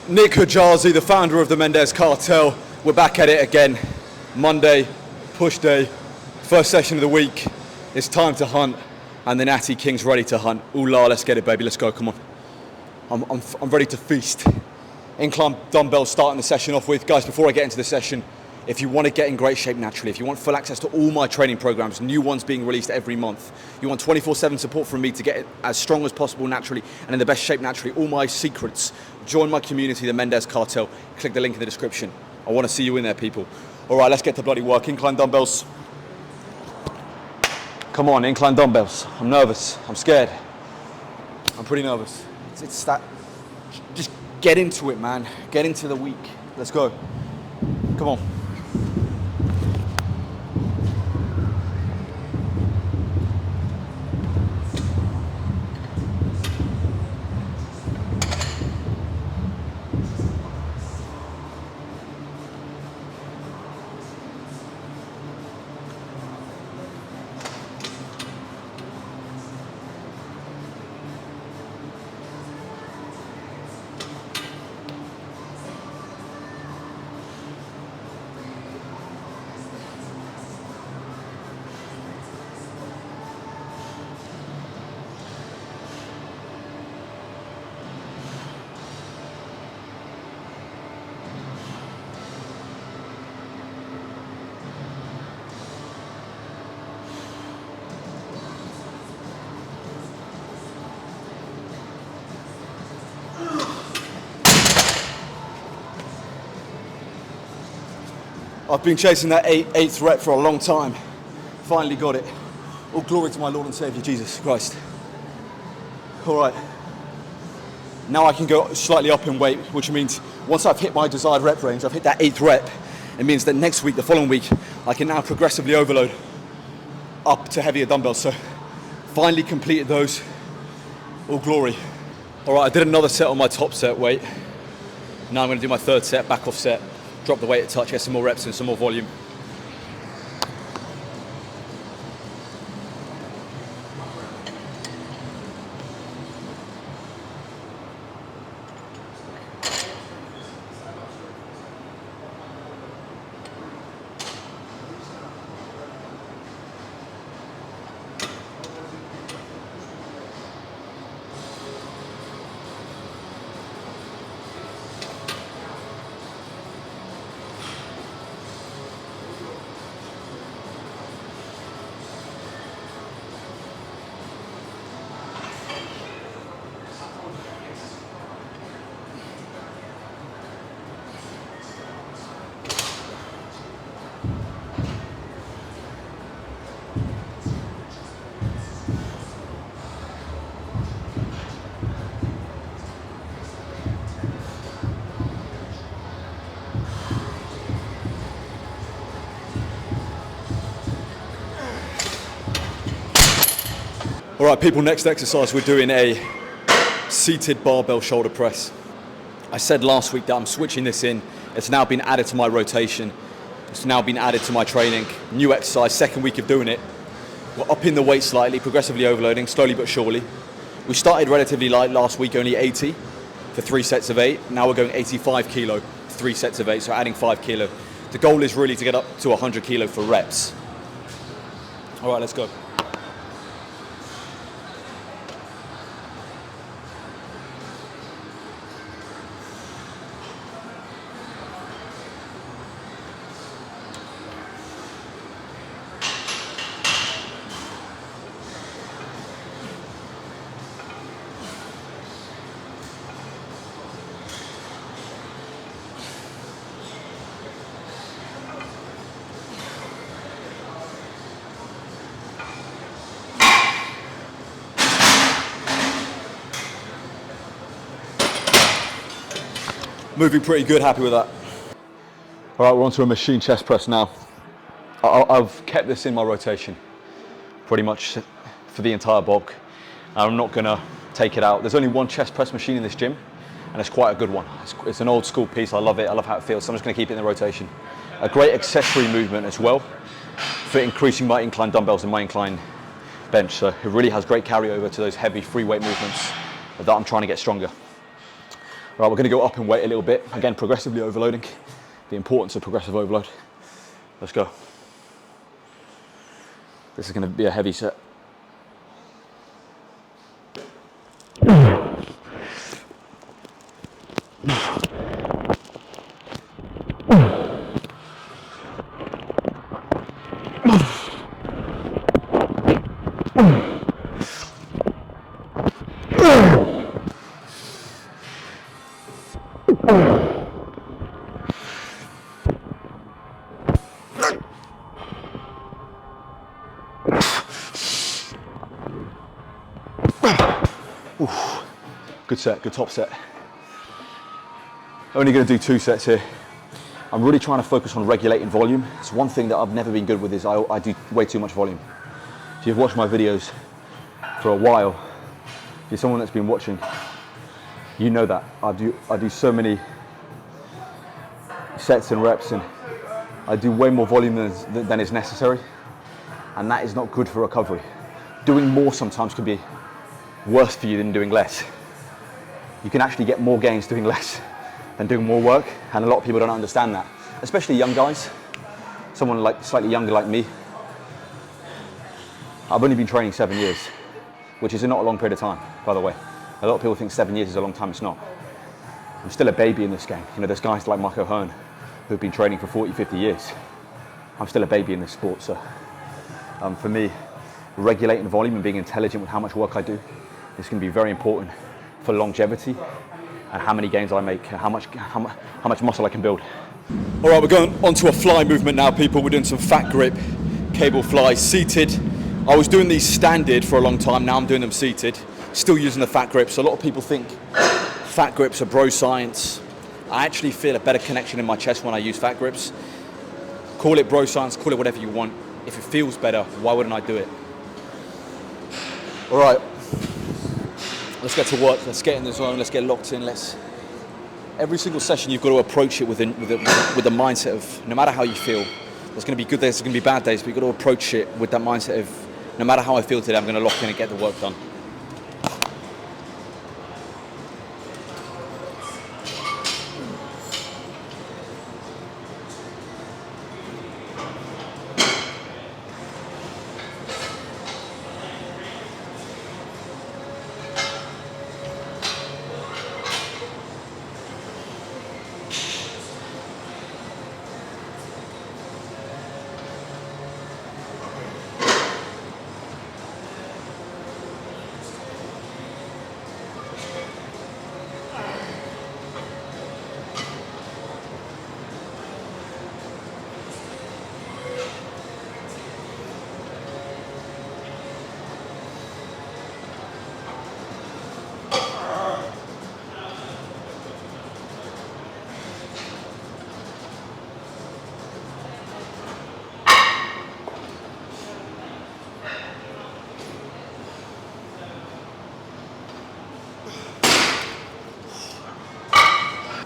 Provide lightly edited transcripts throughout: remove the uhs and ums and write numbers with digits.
Nick Hajazi, the founder of the Mendez Cartel. We're back at it again. Monday, push day, first session of the week. It's time to hunt, and the Natty King's ready to hunt. Ooh la, let's get it, baby. Let's go. Come on. I'm ready to feast. Incline dumbbell starting the session off with. Guys, before I get into the session, if you want to get in great shape naturally, if you want full access to all my training programs, new ones being released every month, you want 24/7 support from me to get as strong as possible naturally and in the best shape naturally, all my secrets, join my community, the Mendez Cartel. Click the link in the description. I want to see you in there, people. All right, let's get to bloody work. Incline dumbbells. Come on, incline dumbbells. I'm nervous. I'm scared. I'm pretty nervous. It's that. Just get into it, man. Get into the week. Let's go. Come on. I've been chasing that eighth rep for a long time. Finally got it. All glory to my Lord and Savior, Jesus Christ. All right. Now I can go slightly up in weight, which means once I've hit my desired rep range, I've hit that eighth rep, it means that next week, the following week, I can now progressively overload up to heavier dumbbells. So finally completed those. All glory. All right, I did another set on my top set weight. Now I'm gonna do my third set, back off set. Drop the weight a touch, get some more reps and some more volume. All right, people, next exercise, we're doing a seated barbell shoulder press. I said last week that I'm switching this in. It's now been added to my rotation. It's now been added to my training. New exercise, second week of doing it. We're upping the weight slightly, progressively overloading, slowly but surely. We started relatively light last week, only 80 for 3 sets of 8. Now we're going 85 kilo, 3 sets of 8, so adding 5 kilo. The goal is really to get up to 100 kilo for reps. All right, let's go. Moving pretty good, happy with that. All right, we're onto a machine chest press now. I've kept this in my rotation pretty much for the entire bulk. I'm not gonna take it out. There's only one chest press machine in this gym, and it's quite a good one. It's an old school piece, I love it, I love how it feels, so I'm just gonna keep it in the rotation. A great accessory movement as well for increasing my incline dumbbells and my incline bench, so it really has great carryover to those heavy free weight movements that I'm trying to get stronger. Right, we're going to go up in weight a little bit. Again, progressively overloading. The importance of progressive overload. Let's go. This is going to be a heavy set. Oof. Good set, good top set. Only going to do 2 sets here. I'm really trying to focus on regulating volume. It's one thing that I've never been good with is I do way too much volume. If you've watched my videos for a while, if you're someone that's been watching, you know that I do so many sets and reps, and I do way more volume than is necessary, and that is not good for recovery. Doing more sometimes can be worse for you than doing less. You can actually get more gains doing less than doing more work, and a lot of people don't understand that, especially young guys. Someone like slightly younger like me. I've only been training 7 years, which is not a long period of time, by the way. A lot of people think 7 years is a long time. It's not. I'm still a baby in this game. You know, there's guys like Mike O'Hearn who've been training for 40, 50 years. I'm still a baby in this sport, so for me, regulating volume and being intelligent with how much work I do is going to be very important for longevity and how many gains I make, how much muscle I can build. All right, we're going onto a fly movement now, people. We're doing some fat grip, cable flies, seated. I was doing these standard for a long time. Now I'm doing them seated, still using the fat grips. A lot of people think fat grips are bro science. I actually feel a better connection in my chest when I use fat grips. Call it bro science, call it whatever you want. If it feels better, why wouldn't I do it? All right, let's get to work. Let's get in the zone. Let's get locked in. Every single session, you've got to approach it with the mindset of no matter how you feel. There's going to be good days, there's going to be bad days, but you've got to approach it with that mindset of no matter how I feel today, I'm going to lock in and get the work done.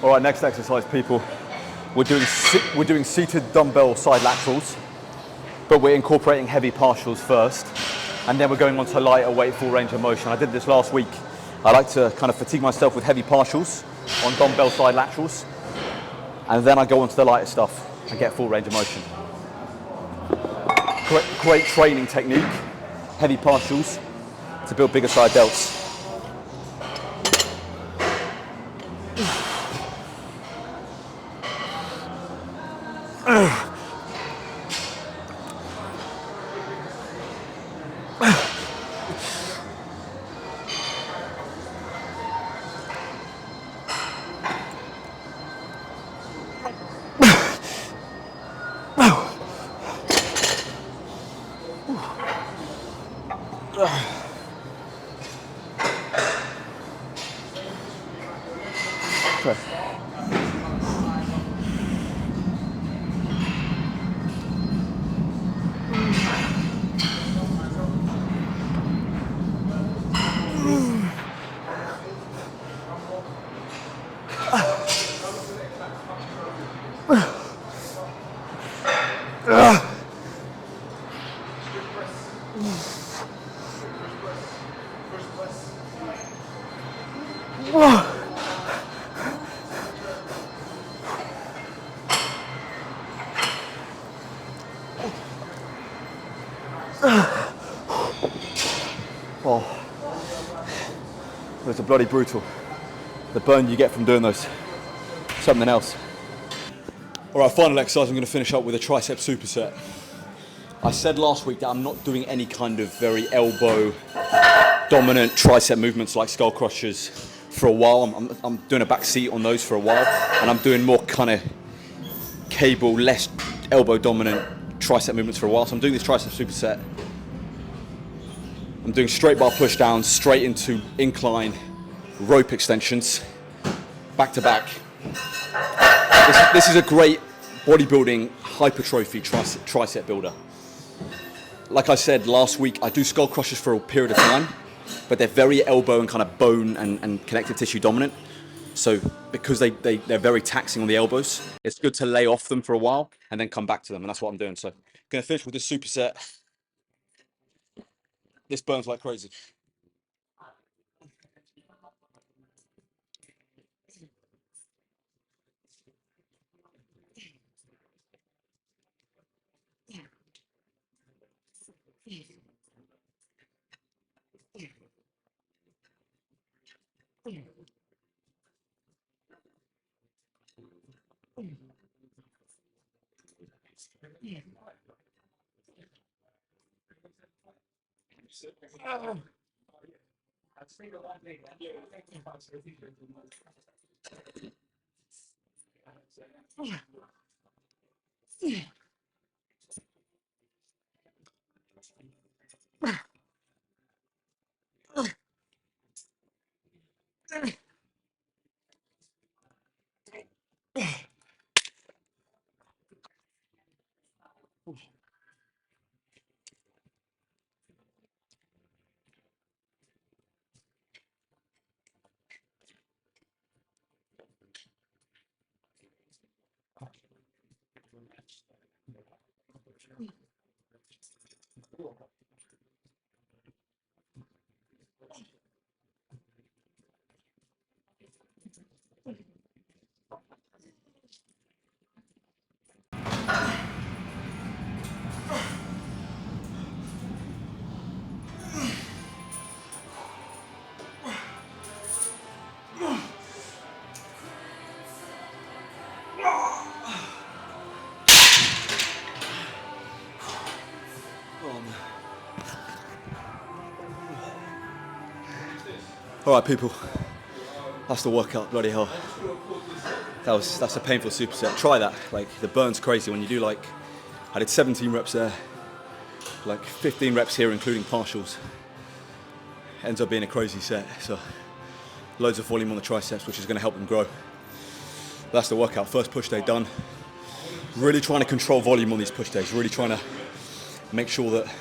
All right, next exercise, people. We're doing seated dumbbell side laterals, but we're incorporating heavy partials first, and then we're going on to lighter weight, full range of motion. I did this last week. I like to kind of fatigue myself with heavy partials on dumbbell side laterals, and then I go on to the lighter stuff and get full range of motion. Great training technique, heavy partials to build bigger side delts. Okay. Oh, those are bloody brutal. The burn you get from doing those, something else. All right, final exercise, I'm gonna finish up with a tricep superset. I said last week that I'm not doing any kind of very elbow dominant tricep movements like skull crushers for a while. I'm doing a back seat on those for a while, and I'm doing more kind of cable, less elbow dominant tricep movements for a while. So I'm doing this tricep superset. I'm doing straight bar push downs, straight into incline rope extensions, back to back. This is a great bodybuilding hypertrophy tricep builder. Like I said last week, I do skull crushers for a period of time, but they're very elbow and kind of bone and connective tissue dominant. So because they're very taxing on the elbows, it's good to lay off them for a while and then come back to them, and that's what I'm doing. So I'm gonna finish with this superset. This burns like crazy. All right, people, that's the workout. Bloody hell, that's a painful superset. Try that. Like, the burn's crazy when you do, like, I did 17 reps there, like 15 reps here, including partials. Ends up being a crazy set. So loads of volume on the triceps, which is going to help them grow. That's the workout. First push day done. Really trying to control volume on these push days. Really trying to make sure that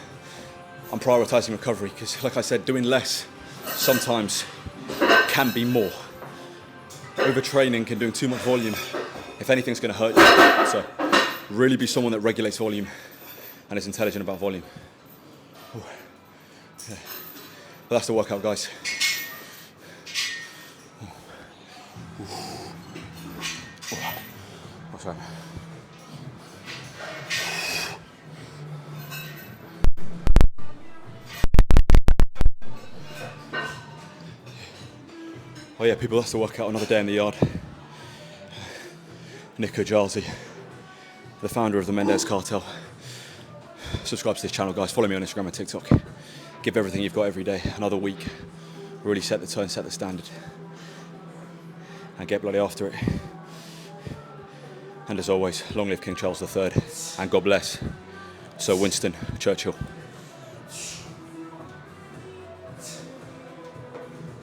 I'm prioritizing recovery, because, like I said, doing less sometimes can be more. Overtraining and doing too much volume, if anything's going to hurt you. So really be someone that regulates volume and is intelligent about volume. Yeah. But that's the workout, guys. What's that? Oh yeah, people, that's the workout. Another day in the yard. Nico Jalzi, the founder of the Mendez Cartel. Subscribe to this channel, guys. Follow me on Instagram and TikTok. Give everything you've got every day. Another week. Really set the tone, set the standard. And get bloody after it. And as always, long live King Charles III. And God bless Sir Winston Churchill.